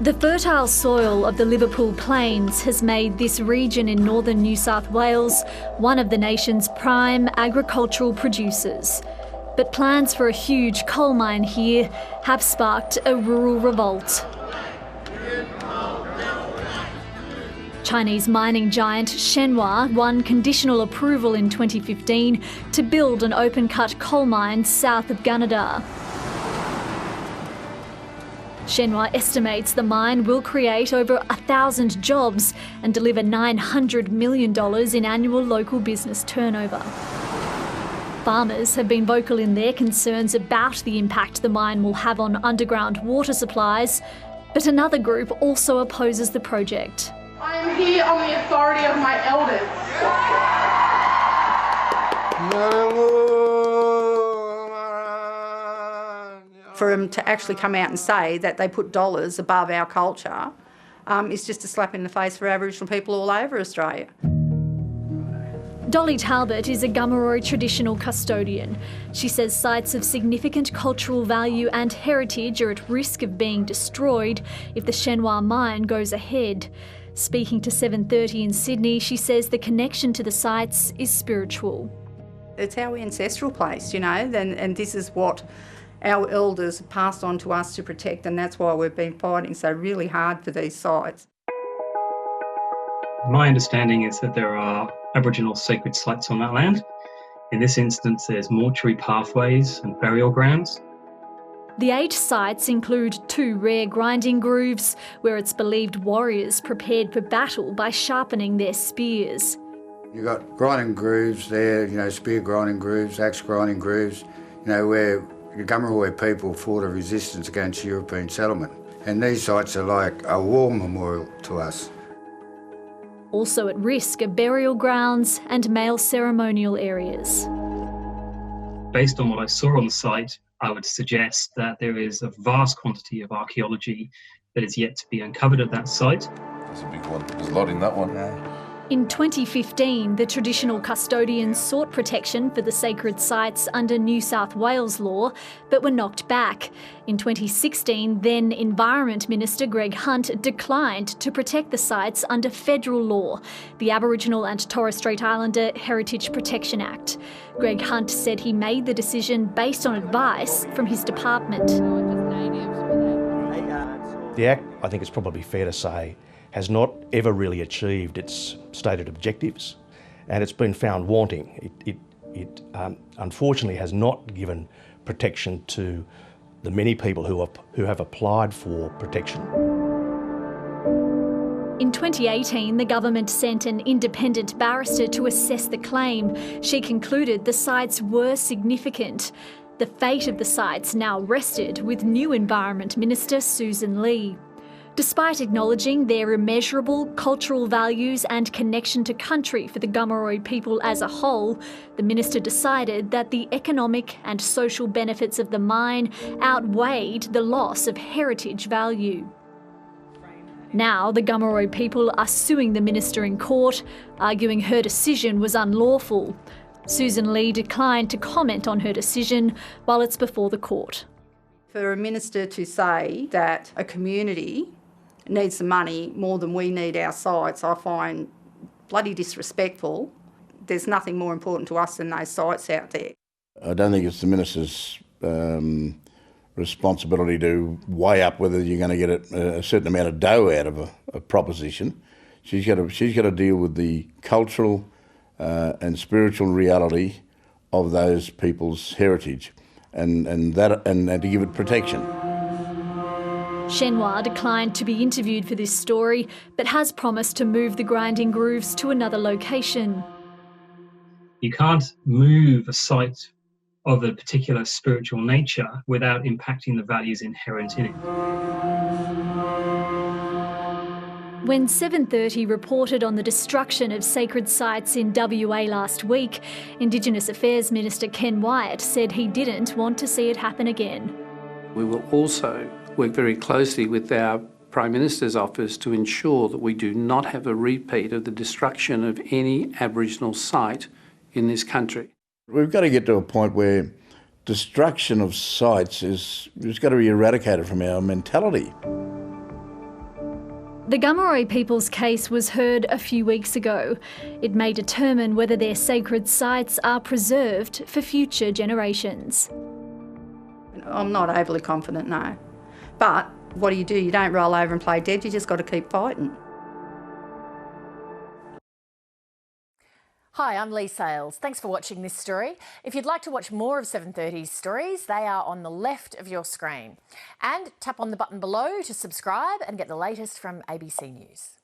The fertile soil of the Liverpool Plains has made this region in northern New South Wales one of the nation's prime agricultural producers. But plans for a huge coal mine here have sparked a rural revolt. Chinese mining giant Shenhua won conditional approval in 2015 to build an open-cut coal mine south of Gunnedah. Shenhua estimates the mine will create over 1,000 jobs and deliver $900 million in annual local business turnover. Farmers have been vocal in their concerns about the impact the mine will have on underground water supplies, but another group also opposes the project. I am here on the authority of my elders. For them to actually come out and say that they put dollars above our culture is just a slap in the face for Aboriginal people all over Australia. Dolly Talbot is a Gummeroi traditional custodian. She says sites of significant cultural value and heritage are at risk of being destroyed if the Shenhua mine goes ahead. Speaking to 7:30 in Sydney, she says the connection to the sites is spiritual. It's our ancestral place, you know, and this is what our elders have passed on to us to protect, and that's why we've been fighting so really hard for these sites. My understanding is that there are Aboriginal sacred sites on that land. In this instance, there's mortuary pathways and burial grounds. The 8 sites include 2 rare grinding grooves, where it's believed warriors prepared for battle by sharpening their spears. You've got grinding grooves there, you know, spear grinding grooves, axe grinding grooves, you know, where the Gummeroi people fought a resistance against European settlement. And these sites are like a war memorial to us. Also at risk are burial grounds and male ceremonial areas. Based on what I saw on the site, I would suggest that there is a vast quantity of archaeology that is yet to be uncovered at that site. That's a big one. There's a lot in that one. In 2015, the traditional custodians sought protection for the sacred sites under New South Wales law, but were knocked back. In 2016, then Environment Minister Greg Hunt declined to protect the sites under federal law, the Aboriginal and Torres Strait Islander Heritage Protection Act. Greg Hunt said he made the decision based on advice from his department. The Act, I think it's probably fair to say, has not ever really achieved its stated objectives, and it's been found wanting. It unfortunately has not given protection to the many people who have applied for protection. In 2018, the government sent an independent barrister to assess the claim. She concluded the sites were significant. The fate of the sites now rested with new Environment Minister Susan Lee. Despite acknowledging their immeasurable cultural values and connection to country for the Gummeroi people as a whole, the minister decided that the economic and social benefits of the mine outweighed the loss of heritage value. Now the Gummeroi people are suing the minister in court, arguing her decision was unlawful. Susan Lee declined to comment on her decision while it's before the court. For a minister to say that a community needs the money more than we need our sites, I find bloody disrespectful. There's nothing more important to us than those sites out there. I don't think it's the minister's responsibility to weigh up whether you're going to get a certain amount of dough out of a proposition. She's got to deal with the cultural and spiritual reality of those people's heritage, and to give it protection. Shenhua declined to be interviewed for this story, but has promised to move the grinding grooves to another location. You can't move a site of a particular spiritual nature without impacting the values inherent in it. When 7:30 reported on the destruction of sacred sites in WA last week, Indigenous Affairs Minister Ken Wyatt said he didn't want to see it happen again. We will also work very closely with our Prime Minister's office to ensure that we do not have a repeat of the destruction of any Aboriginal site in this country. We've got to get to a point where destruction of sites is got to be eradicated from our mentality. The Gamaroi people's case was heard a few weeks ago. It may determine whether their sacred sites are preserved for future generations. I'm not overly confident, no. But what do? You don't roll over and play dead, you just got to keep fighting. Hi, I'm Lee Sales. Thanks for watching this story. If you'd like to watch more of 730's stories, they are on the left of your screen. And tap on the button below to subscribe and get the latest from ABC News.